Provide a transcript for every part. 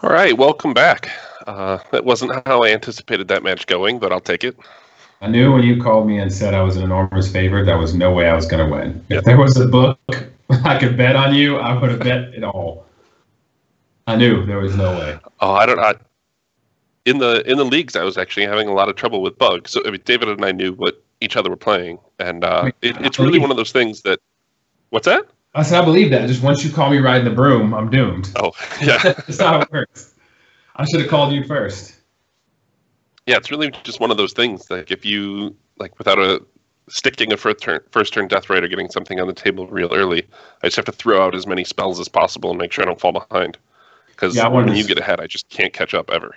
All right, welcome back. That wasn't how I anticipated that match going, but I'll take it. I knew when you called me and said I was an enormous favorite, there was no way I was going to win. Yep. If there was a book I could bet on you, I would have bet it all. I knew there was no way. Oh, I don't know. In the leagues, I was actually having a lot of trouble with bugs. So David and I knew what each other were playing, and it's really one of those things that. What's that? I said I believe that. Just once you call me riding the broom, I'm doomed. Oh, yeah. That's not how it works. I should have called you first. Yeah, it's really just one of those things. Like if you without sticking a first turn death right or getting something on the table real early, I just have to throw out as many spells as possible and make sure I don't fall behind. Because when you get ahead, I just can't catch up ever.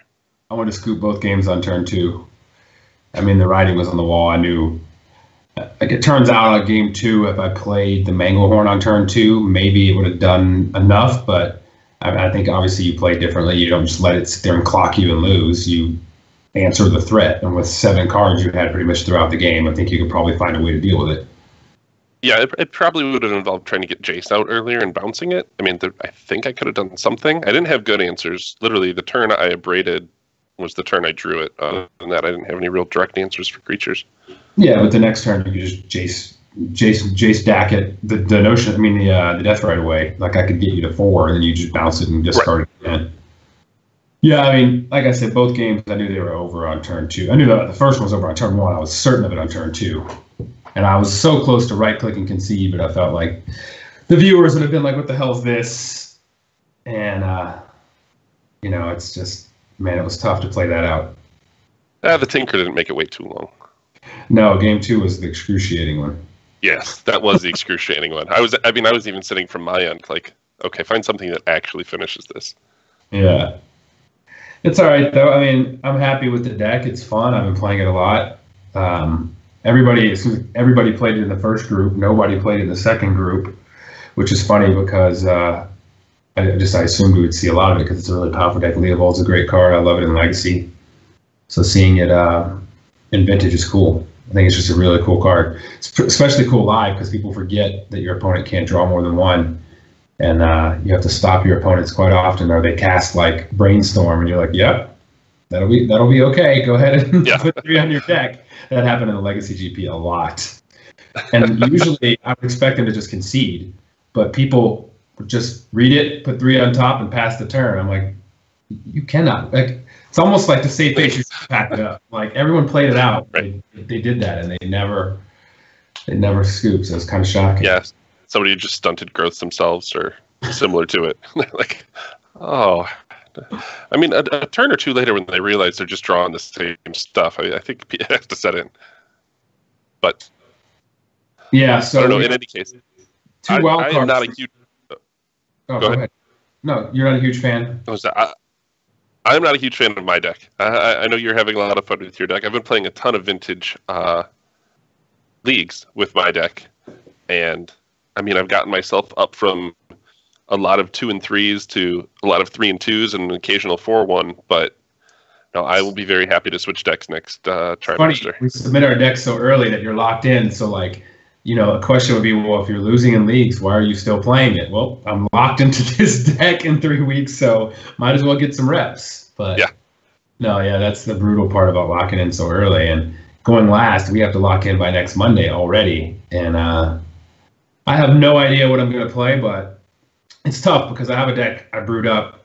I wanted to scoop both games on turn 2. I mean, the writing was on the wall. I knew. Like it turns out, on game 2, if I played the Manglehorn on turn 2, maybe it would have done enough. But I think obviously you play differently. You don't just let it sit there and clock you and lose. You answer the threat, and with 7 cards you had pretty much throughout the game, I think you could probably find a way to deal with it. Yeah, it probably would have involved trying to get Jace out earlier and bouncing it. I mean, I think I could have done something. I didn't have good answers. Literally, the turn I abraded was the turn I drew it. Other than that, I didn't have any real direct answers for creatures. Yeah, but the next turn you could just Jace Dack it. The notion, I mean, the death right away. Like I could get you to 4, and then you just bounce it and discard it again. Yeah, I mean, like I said, both games I knew they were over on turn 2. I knew that the first one was over on turn 1. I was certain of it on turn 2. And I was so close to right-click and concede, but I felt like the viewers would have been like, what the hell is this? And, it's just, man, it was tough to play that out. The Tinker didn't make it wait too long. No, game 2 was the excruciating one. Yes, that was the excruciating one. I was even sitting from my end like, okay, find something that actually finishes this. Yeah. It's all right, though. I mean, I'm happy with the deck. It's fun. I've been playing it a lot. Everybody played it in the first group. Nobody played it in the second group, which is funny because I assumed we would see a lot of it because it's a really powerful deck. Leovold's a great card. I love it in Legacy. So seeing it in Vintage is cool. I think it's just a really cool card. It's especially cool live because people forget that your opponent can't draw more than 1. And you have to stop your opponents quite often, or they cast like Brainstorm, and you're like, "Yep, that'll be okay. Go ahead and put 3 on your deck." That happened in the Legacy GP a lot. And usually, I would expect them to just concede, but people would just read it, put 3 on top, and pass the turn. I'm like, you cannot. Like, it's almost like to save face, you pack it up. Like everyone played it out. Right. They did that, and they never scooped. So it was kind of shocking. Yes. Somebody just stunted growth themselves or similar to it. Like, oh. I mean, a turn or 2 later when they realize they're just drawing the same stuff, I think it has to set in. But, yeah, so I don't know, in any case, 2 wild cards. I'm not a huge... Go ahead. No, you're not a huge fan? I'm not a huge fan of my deck. I know you're having a lot of fun with your deck. I've been playing a ton of vintage leagues with my deck, and... I mean, I've gotten myself up from a lot of 2 and 3s to a lot of 3 and 2s and an occasional 4-1. But no, I will be very happy to switch decks next trimester. Funny, we submit our decks so early that you're locked in. So, like, a question would be, well, if you're losing in leagues, why are you still playing it? Well, I'm locked into this deck in 3 weeks, so might as well get some reps. But yeah, no, yeah, that's the brutal part about locking in so early and going last. We have to lock in by next Monday already, and I have no idea what I'm going to play, but it's tough because I have a deck I brewed up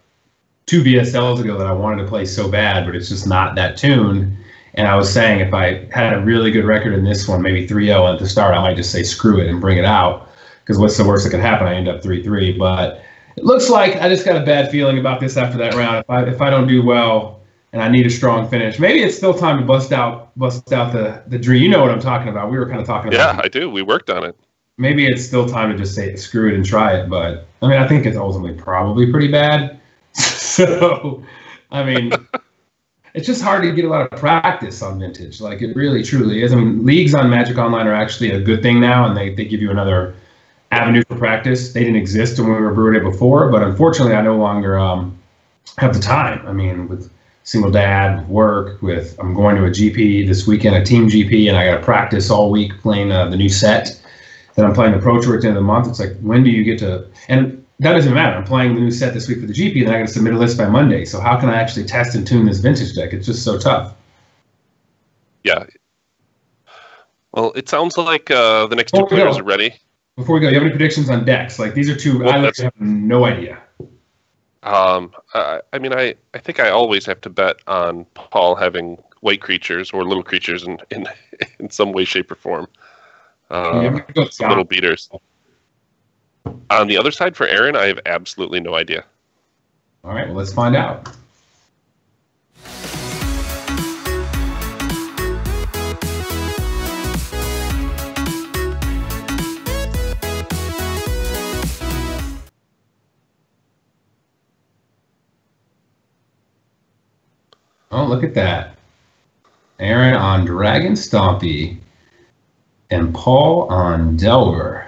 2 VSLs ago that I wanted to play so bad, but it's just not that tuned. And I was saying if I had a really good record in this one, maybe 3-0 at the start, I might just say screw it and bring it out because what's the worst that could happen? I end up 3-3. But it looks like I just got a bad feeling about this after that round. If I don't do well and I need a strong finish, maybe it's still time to bust out the dream. You know what I'm talking about. We were kind of talking about it. I do. We worked on it. Maybe it's still time to just say screw it and try it, but I mean I think it's ultimately probably pretty bad. So I mean it's just hard to get a lot of practice on Vintage. Like it really truly is. I mean leagues on Magic Online are actually a good thing now, and they give you another avenue for practice. They didn't exist when we were brewing it before, but unfortunately I no longer have the time. I mean with single dad, work, I'm going to a GP this weekend, a team GP, and I got to practice all week playing the new set. Then I'm playing the Pro Tour at the end of the month. It's like, when do you get to? And that doesn't matter. I'm playing the new set this week for the GP, and then I got to submit a list by Monday. So how can I actually test and tune this vintage deck? It's just so tough. Yeah. Well, it sounds like the next two players are ready. Before we go, you have any predictions on decks? Like, these are two, I literally have no idea. I mean, I think I always have to bet on Paul having white creatures or little creatures in some way, shape, or form. Some little beaters. On the other side for Aaron, I have absolutely no idea. All right, well, let's find out. Oh, look at that. Aaron on Dragon Stompy and Paul on Delver.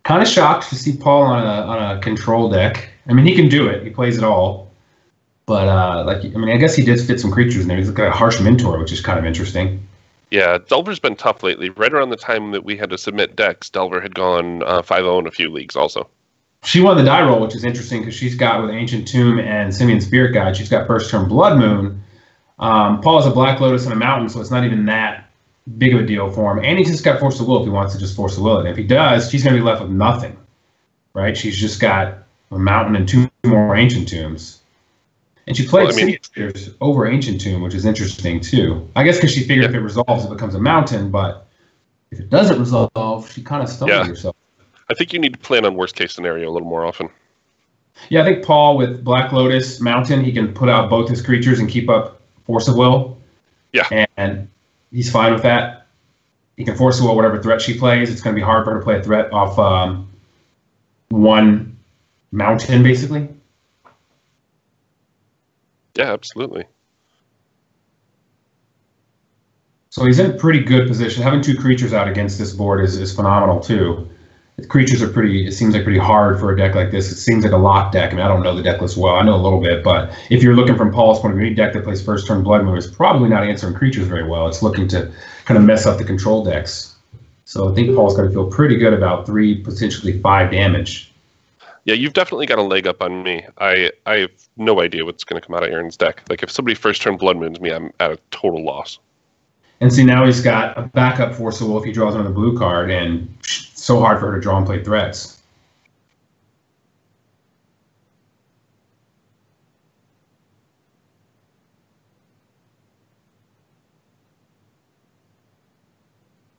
Kind of shocked to see Paul on a control deck. I mean, he can do it. He plays it all. But, I guess he did fit some creatures in there. He's got a Harsh Mentor, which is kind of interesting. Yeah, Delver's been tough lately. Right around the time that we had to submit decks, Delver had gone 5-0 in a few leagues also. She won the die roll, which is interesting because she's got, with Ancient Tomb and Simian Spirit Guide, she's got first turn Blood Moon. Paul has a Black Lotus and a Mountain, so it's not even that big of a deal for him. And he's just got Force of Will if he wants to just Force of Will it. And if he does, she's going to be left with nothing, right? She's just got a Mountain and 2 more Ancient Tombs. And she played Simian over Ancient Tomb, which is interesting too. I guess because she figured if it resolves, it becomes a Mountain, but if it doesn't resolve, she kind of stumbled herself. I think you need to plan on worst case scenario a little more often. Yeah, I think Paul with Black Lotus Mountain, he can put out both his creatures and keep up Force of Will. Yeah. And he's fine with that. He can Force of Will whatever threat she plays. It's going to be hard for her to play a threat off one Mountain, basically. Yeah, absolutely. So he's in a pretty good position. Having 2 creatures out against this board is phenomenal, too. The creatures are it seems like pretty hard for a deck like this. It seems like a lock deck. I mean, I don't know the deck list well. I know a little bit, but if you're looking from Paul's point of view, any deck that plays first turn Blood Moon is probably not answering creatures very well. It's looking to kind of mess up the control decks. So I think Paul's going to feel pretty good about 3, potentially 5 damage. Yeah, you've definitely got a leg up on me. I have no idea what's going to come out of Aaron's deck. Like, if somebody first turn Blood Moons me, I'm at a total loss. And see, now he's got a backup Force of Will if he draws another blue card, and so hard for her to draw and play threats.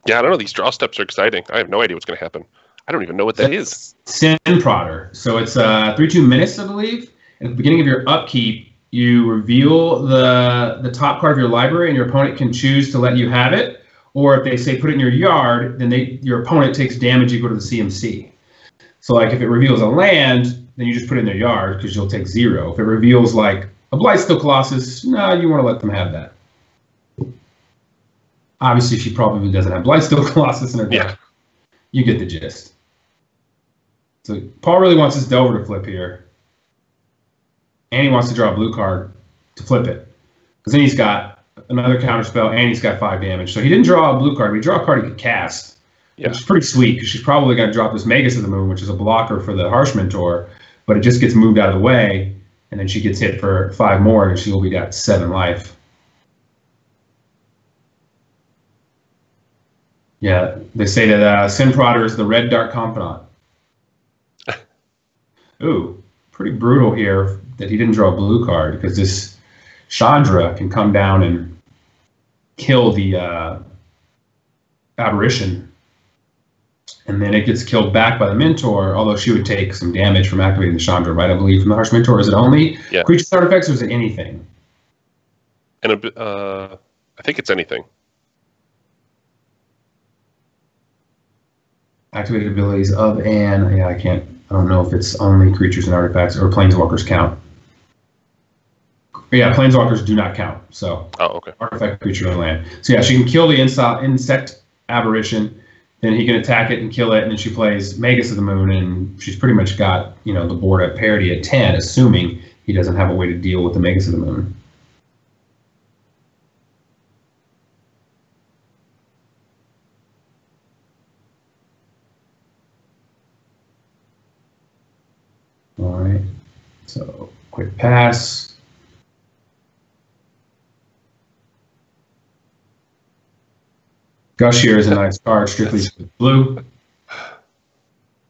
Yeah, I don't know. These draw steps are exciting. I have no idea what's going to happen. I don't even know what that is. Sin Prodder. So it's 3/2 Menace, I believe. At the beginning of your upkeep, you reveal the top card of your library, and your opponent can choose to let you have it. Or if they say put it in your yard, then your opponent takes damage equal to the CMC. So like if it reveals a land, then you just put it in their yard because you'll take 0. If it reveals like a Blightsteel Colossus, no, you want to let them have that. Obviously, she probably doesn't have Blightsteel Colossus in her deck. Yeah. You get the gist. So Paul really wants his Delver to flip here. And he wants to draw a blue card to flip it. Because then he's got another counterspell, and he's got 5 damage. So he didn't draw a blue card. He drew a card he could cast, which is pretty sweet, because she's probably going to drop this Magus of the Moon, which is a blocker for the Harsh Mentor, but it just gets moved out of the way, and then she gets hit for 5 more, and she will be at 7 life. Yeah, they say that Sin Prodder is the red Dark Confidant. Ooh, pretty brutal here that he didn't draw a blue card, because this Chandra can come down and kill the Aberration. And then it gets killed back by the Mentor, although she would take some damage from activating the Chandra, right? I believe from the Harsh Mentor. Is it only creature artifacts, or is it anything? And I think it's anything. Activated abilities of I don't know if it's only creatures and artifacts or planeswalkers count. Yeah, planeswalkers do not count. So artifact, creature, and land. So yeah, she can kill the insect Aberration, then he can attack it and kill it, and then she plays Magus of the Moon, and she's pretty much got the board at parity at 10, assuming he doesn't have a way to deal with the Magus of the Moon. So quick pass. Gushier is a nice card, strictly blue.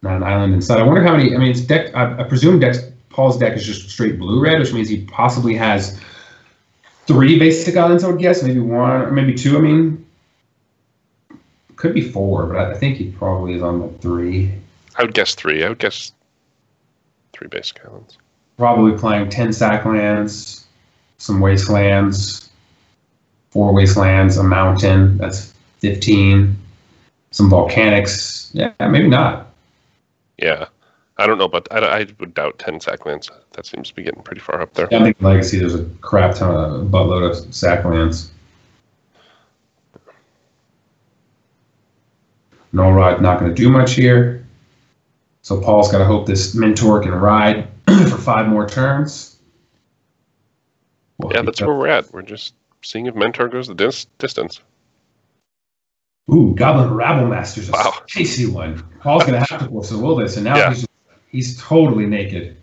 Not an island inside. I wonder how many. I mean, it's deck. I presume Paul's deck is just straight blue-red, which means he possibly has 3 basic islands. I would guess, maybe 1 or maybe 2. I mean, could be 4, but I think he probably is on the 3. I would guess 3. I would guess 3 basic islands. Probably playing 10 sack lands, some wastelands, 4 wastelands, a mountain. That's 15. Some volcanics. Yeah, maybe not. Yeah. I don't know, but I would doubt 10 sack lands. That seems to be getting pretty far up there. Yeah, I think Legacy, there's a crap ton of buttload of sack lands. No ride, not going to do much here. So Paul's got to hope this Mentor can ride for 5 more turns. Yeah, that's where we're at. We're just seeing if Mentor goes the distance. Ooh, Goblin Rabble Master's a Wow. spicy one. Paul's going to have to force a will this, and now he's totally naked.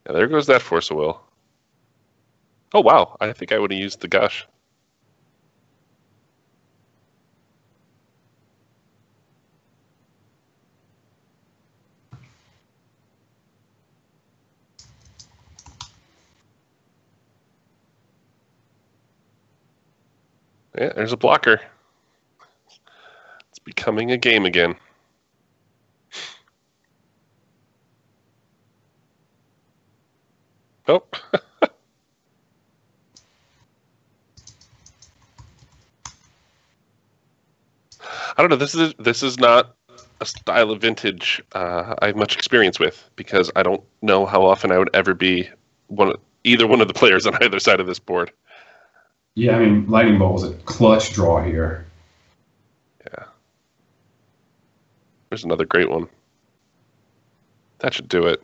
Yeah, there goes that Force of Will. Oh, wow. I think I would have used the Gush. Yeah, there's a blocker. It's becoming a game again. Oh. I don't know. This is not a style of vintage I have much experience with, because I don't know how often I would ever be either one of the players on either side of this board. Yeah, I mean, Lightning Bolt was a clutch draw here. Yeah. There's another great one. That should do it.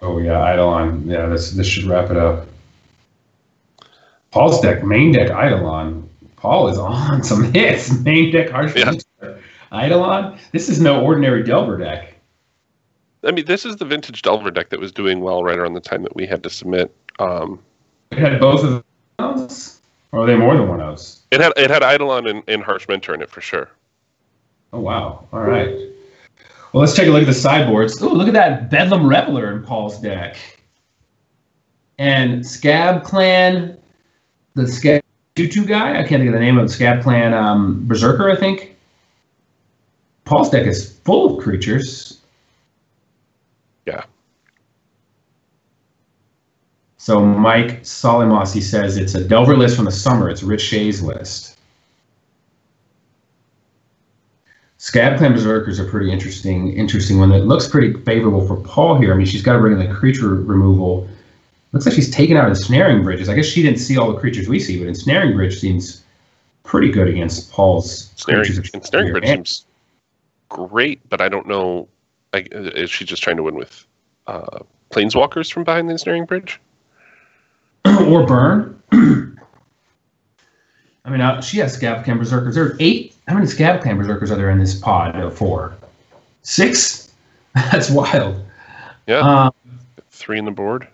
Oh yeah, Eidolon. Yeah, this should wrap it up. Paul's deck, main deck Eidolon. Paul is on some hits. Main deck Harsh Eidolon. This is no ordinary Delver deck. I mean, this is the vintage Delver deck that was doing well right around the time that we had to submit. It had both of those? Or are they more than one of those? It had Eidolon and Harsh Mentor in it for sure. Oh wow! All right. Well, let's take a look at the sideboards. Oh, look at that Bedlam Reveler in Paul's deck. And Scab Clan, the Scab Tutu guy. I can't think of the name of the Scab Clan Berserker, I think. Paul's deck is full of creatures. Yeah. So Mike Solimossi says it's a Delver list from the summer. It's Rich Shea's list. Scab Clan Berserkers are pretty interesting one that looks pretty favorable for Paul here. I mean, she's got to bring in the creature removal. Looks like she's taken out Ensnaring Bridges. I guess she didn't see all the creatures we see, but Ensnaring Bridge seems pretty good against Paul's creatures. Ensnaring Bridge seems great, but I don't know. Is she just trying to win with Planeswalkers from behind the Ensnaring Bridge? Or burn? I mean, she has Scab Clan Berserkers. There are 8. How many Scab Clan Berserkers are there in this pod? 4. 6? That's wild. Yeah. 3 in the board.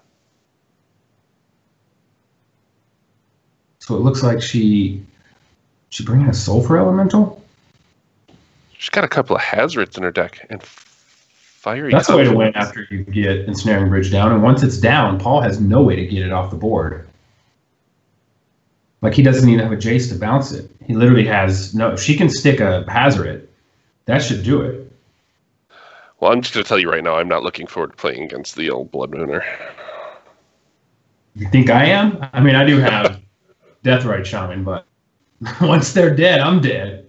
So it looks like she bring in a Sulfur Elemental? She's got a couple of Hazards in her deck and Fiery. That's the way to win after you get Ensnaring Bridge down. And once it's down, Paul has no way to get it off the board. Like, he doesn't even have a Jace to bounce it. He literally has no. If she can stick a Hazard, that should do it. Well, I'm just going to tell you right now, I'm not looking forward to playing against the old Blood Mooner. You think I am? I mean, I do have Deathrite Shaman, but once they're dead, I'm dead.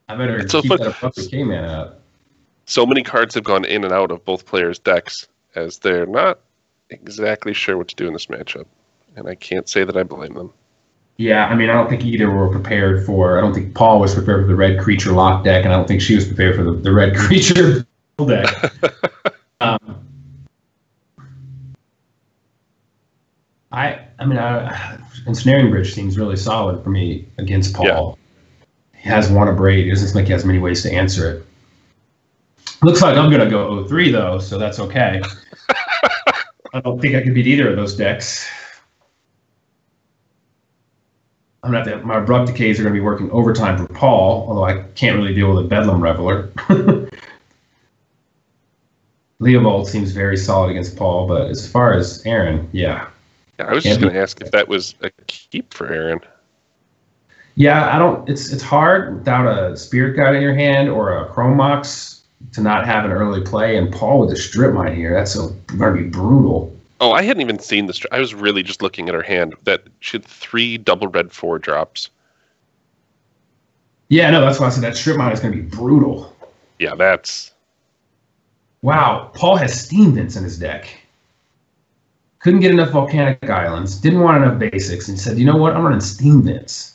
I better keep that fucking K-Man out. So many cards have gone in and out of both players' decks as they're not exactly sure what to do in this matchup. And I can't say that I blame them. Yeah, I mean, I don't think either were prepared for. I don't think Paul was prepared for the red creature lock deck, and I don't think she was prepared for the red creature deck. I mean, Ensnaring Bridge seems really solid for me against Paul. He has one abrade. It doesn't seem like he has many ways to answer it. Looks like I'm going to go 0-3, though, so that's okay. I don't think I can beat either of those decks. I'm gonna have to, my abrupt decays are going to be working overtime for Paul, although I can't really deal with a Bedlam Reveler. Leovold seems very solid against Paul, but as far as Aaron, yeah. I was just going to ask if that was a keep for Aaron. Yeah, I don't. It's hard without a Spirit Guide in your hand or a Chrome Mox to not have an early play. And Paul with the Strip Mine here, that's going to be brutal. Oh, I hadn't even seen this. I was really just looking at her hand. That she had 3 double red 4-drops. Yeah, no, that's why I said that Strip Mine is going to be brutal. Yeah, that's... Wow, Paul has Steam Vents in his deck. Couldn't get enough Volcanic Islands. Didn't want enough basics. And said, you know what? I'm running Steam Vents.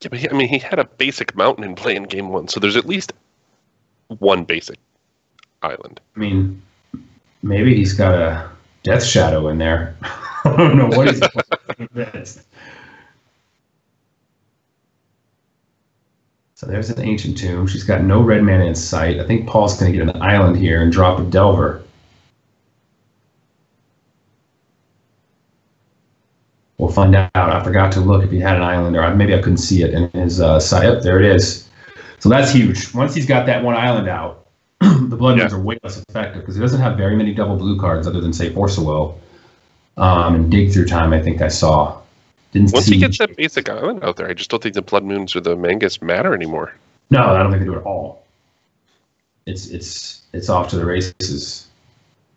Yeah, but he had a basic mountain in play in game 1, so there's at least one basic island. I mean, maybe he's got a Death Shadow in there. I don't know what he's playing. So there's an Ancient Tomb. She's got no red mana in sight. I think Paul's going to get an island here and drop a Delver. We'll find out. I forgot to look if he had an island, or maybe I couldn't see it in his site. Up there it is. So that's huge. Once he's got that one island out, the Blood Moons are way less effective because he doesn't have very many double blue cards other than, say, Force of Will. And Dig Through Time, I think I saw. Once he gets that basic island out there, I just don't think the Blood Moons or the Mangus matter anymore. No, I don't think they do at all. It's off to the races.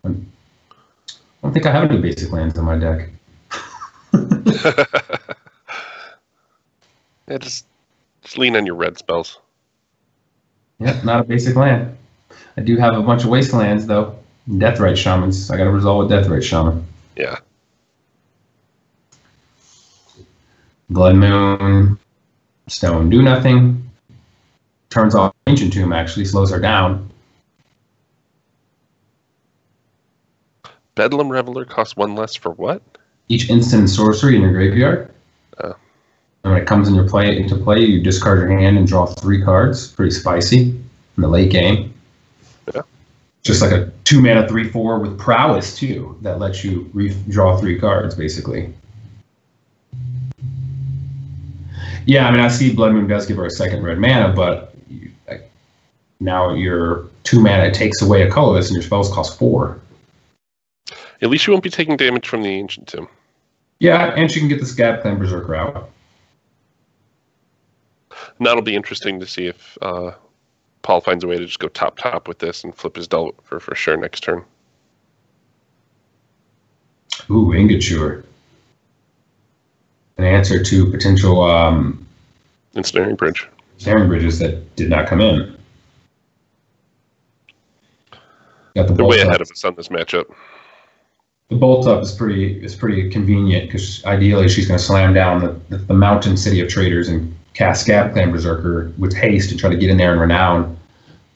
I don't think I have any basic lands on my deck. Yeah, just lean on your red spells. Yep, not a basic land. I do have a bunch of wastelands though. Deathrite Shamans. I got to resolve with Deathrite Shaman. Yeah. Blood Moon, Stone, do nothing. Turns off Ancient Tomb, actually, slows her down. Bedlam Reveler costs 1 less for what? Each instant and sorcery in your graveyard. And when it comes into play, you discard your hand and draw 3 cards. Pretty spicy in the late game. Yeah. Just like a 2-mana 3/4 with Prowess, too, that lets you draw 3 cards, basically. Yeah, I mean, I see Blood Moon does give her a 2nd red mana, but now your 2 mana takes away a colorless and your spells cost 4. At least you won't be taking damage from the Ancient Tomb. Yeah, and she can get the Scab Clan Berserker out. That'll be interesting to see if Paul finds a way to just go top with this and flip his Delver for sure next turn. Ooh, Ingot Chewer. An answer to potential Ensnaring Bridge. Ensnaring Bridges that did not come in. Got the They're way bolt ahead up. of us on this matchup. The bolt up is pretty convenient because ideally she's going to slam down the mountain city of traders and cast Scab Clan Berserker with haste and try to get in there and renown.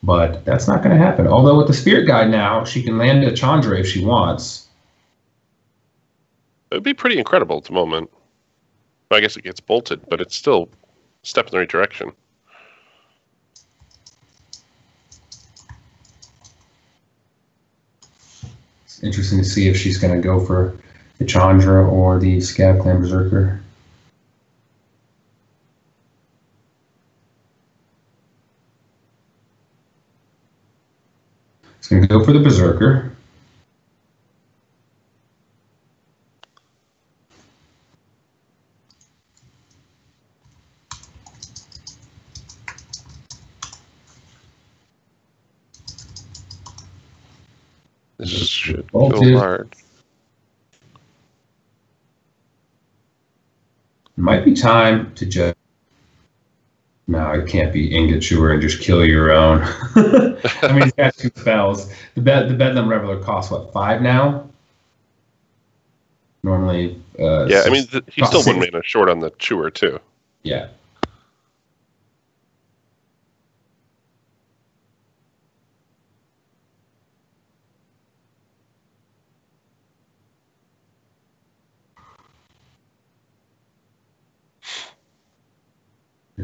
But that's not going to happen. Although with the Spirit Guide now, she can land a Chandra if she wants. It would be pretty incredible at the moment. I guess it gets bolted, but it's still a step in the right direction. It's interesting to see if she's going to go for the Chandra or the Scab Clan Berserker. It's going to go for the Berserker. This should Bolted. go hard. Might be time to just... No, it can't be Ingot Chewer and just kill your own. I mean, he's got 2 spells. The Bedlam Reveler costs, what, 5 now? Normally... Yeah, I mean, he's still 6. 1 mana short on the Chewer, too. Yeah.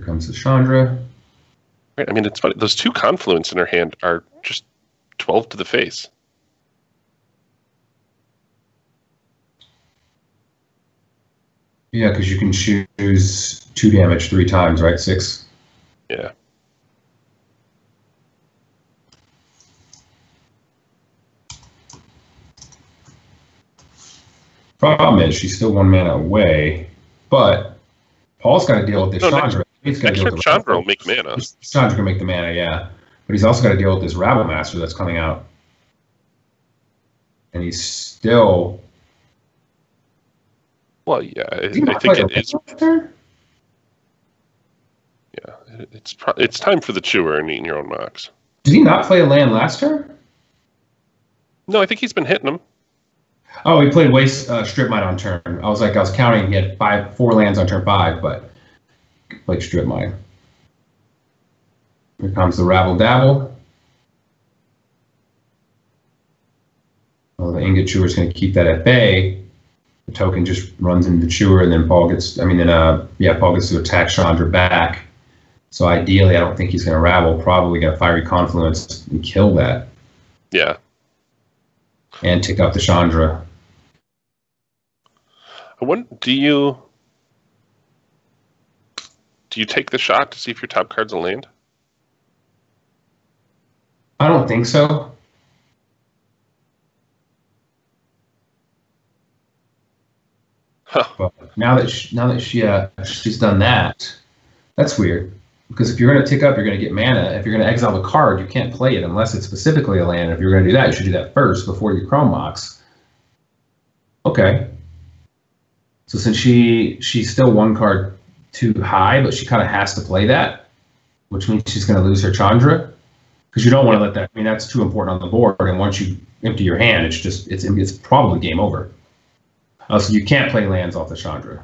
comes the Chandra. Right. I mean, it's funny. Those two confluence in her hand are just 12 to the face. Yeah, because you can choose 2 damage 3 times, right? 6. Yeah. Problem is, she's still 1 mana away, but Paul's got to deal with this Chandra. He's got to deal with the Chandra will make mana. Chandra can make the mana, yeah. But he's also got to deal with this Rabble Master that's coming out. And he's still... Well, yeah, I think it is. Yeah, it's time for the chewer and eating your own marks. Did he not play a land last turn? No, I think he's been hitting them. Oh, he played Waste Strip Mine on turn. I was counting. He had 4 lands on turn 5, but he played Strip Mine. Here comes the Rabble Dabble. Well, the Ingot Chewer is going to keep that at bay. The token just runs into the Chewer, and then Paul gets to attack Chandra back. So ideally, I don't think he's going to Rabble. Probably going to Fiery Confluence and kill that. Yeah. And tick up the Chandra. Do you take the shot to see if your top card's a land? I don't think so. Huh. But now that she's done that, that's weird. Because if you're going to tick up, you're going to get mana. If you're going to exile the card, you can't play it unless it's specifically a land. If you're going to do that, you should do that first before you Chrome Mox. Okay. So since she's still 1 card too high, but she kind of has to play that, which means she's going to lose her Chandra. Because you don't want to let that. I mean, that's too important on the board. And once you empty your hand, it's probably game over. So you can't play lands off the Chandra.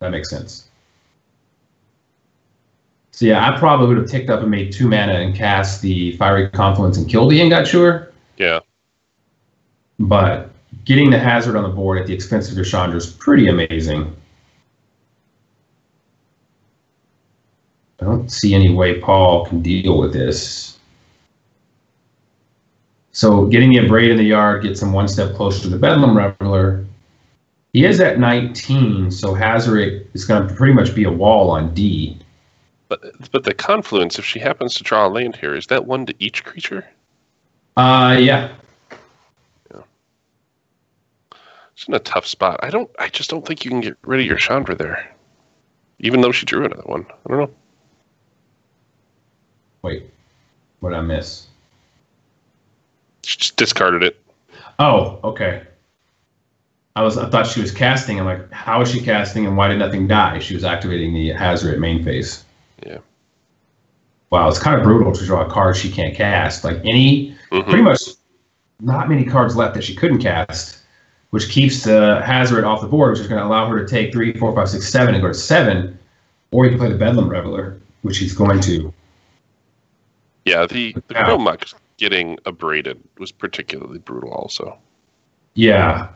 That makes sense. So yeah, I probably would have ticked up and made 2 mana and cast the Fiery Confluence and killed the Ingot Chewer. Yeah. But getting the hazard on the board at the expense of your Chandra is pretty amazing. I don't see any way Paul can deal with this. So getting the Abrade in the yard gets him 1 step closer to the Bedlam Reveler. He is at 19, so Hazard is going to pretty much be a wall on D. But the Confluence, if she happens to draw a land here, is that 1 to each creature? Yeah. It's in a tough spot. I just don't think you can get rid of your Chandra there. Even though she drew another one. I don't know. Wait. What did I miss? She just discarded it. Oh, okay. I thought she was casting. I'm like, how is she casting and why did nothing die? She was activating the Hazard at main phase. Yeah. Wow, it's kind of brutal to draw a card she can't cast. Like pretty much not many cards left that she couldn't cast, which keeps the Hazard off the board, which is going to allow her to take 3, 4, 5, 6, 7 and go to 7. Or you can play the Bedlam Reveler, which he's going to. Yeah, the Chrome Mox getting abraded was particularly brutal also. Yeah.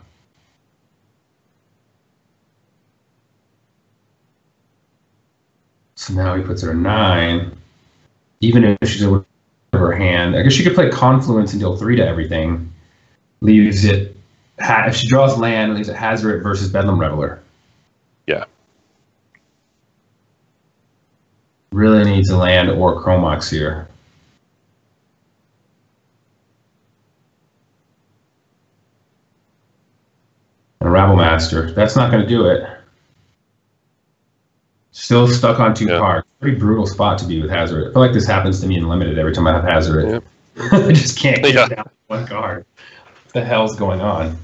So now he puts her at 9. Even if she's able to her hand, I guess she could play Confluence and deal 3 to everything. Leaves it, if she draws land, leaves it Hazard versus Bedlam Reveler. Yeah. Really needs a land or Chrome Mox here. And Rabble Master. That's not going to do it. Still stuck on 2 cards. Pretty brutal spot to be with Hazard. I feel like this happens to me in Limited every time I have Hazard. Yeah. I just can't get down to 1 card. What the hell's going on?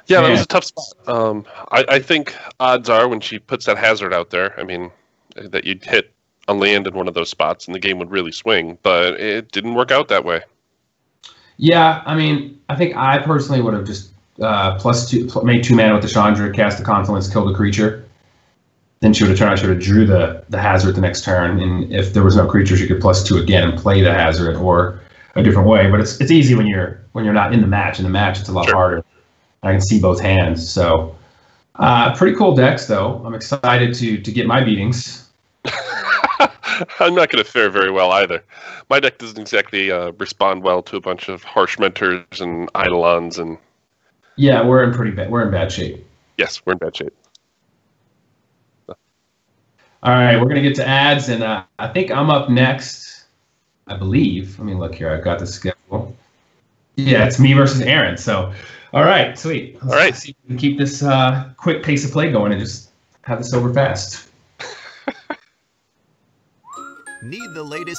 Yeah, that was a tough spot. I think odds are when she puts that Hazard out there, I mean, that you'd hit a land in one of those spots and the game would really swing, but it didn't work out that way. Yeah, I mean, I think I personally would have just made 2 mana with the Chandra, cast the Confluence, killed a creature. Then she would have turned out, she would have drew the Hazard the next turn, and if there was no creature, she could +2 again and play the Hazard or a different way. But it's easy when you're not in the match. In the match, it's a lot harder. I can see both hands, so Pretty cool decks, though. I'm excited to get my beatings. I'm not going to fare very well either. My deck doesn't exactly respond well to a bunch of harsh mentors and eidolons and. Yeah, we're in bad shape. Yes, we're in bad shape. All right, we're gonna get to ads, and I think I'm up next. I believe. Let me look here. I've got the schedule. Yeah, it's me versus Aaron. So, all right, sweet. Let's see if we can keep this quick pace of play going and just have this over fast. Need the latest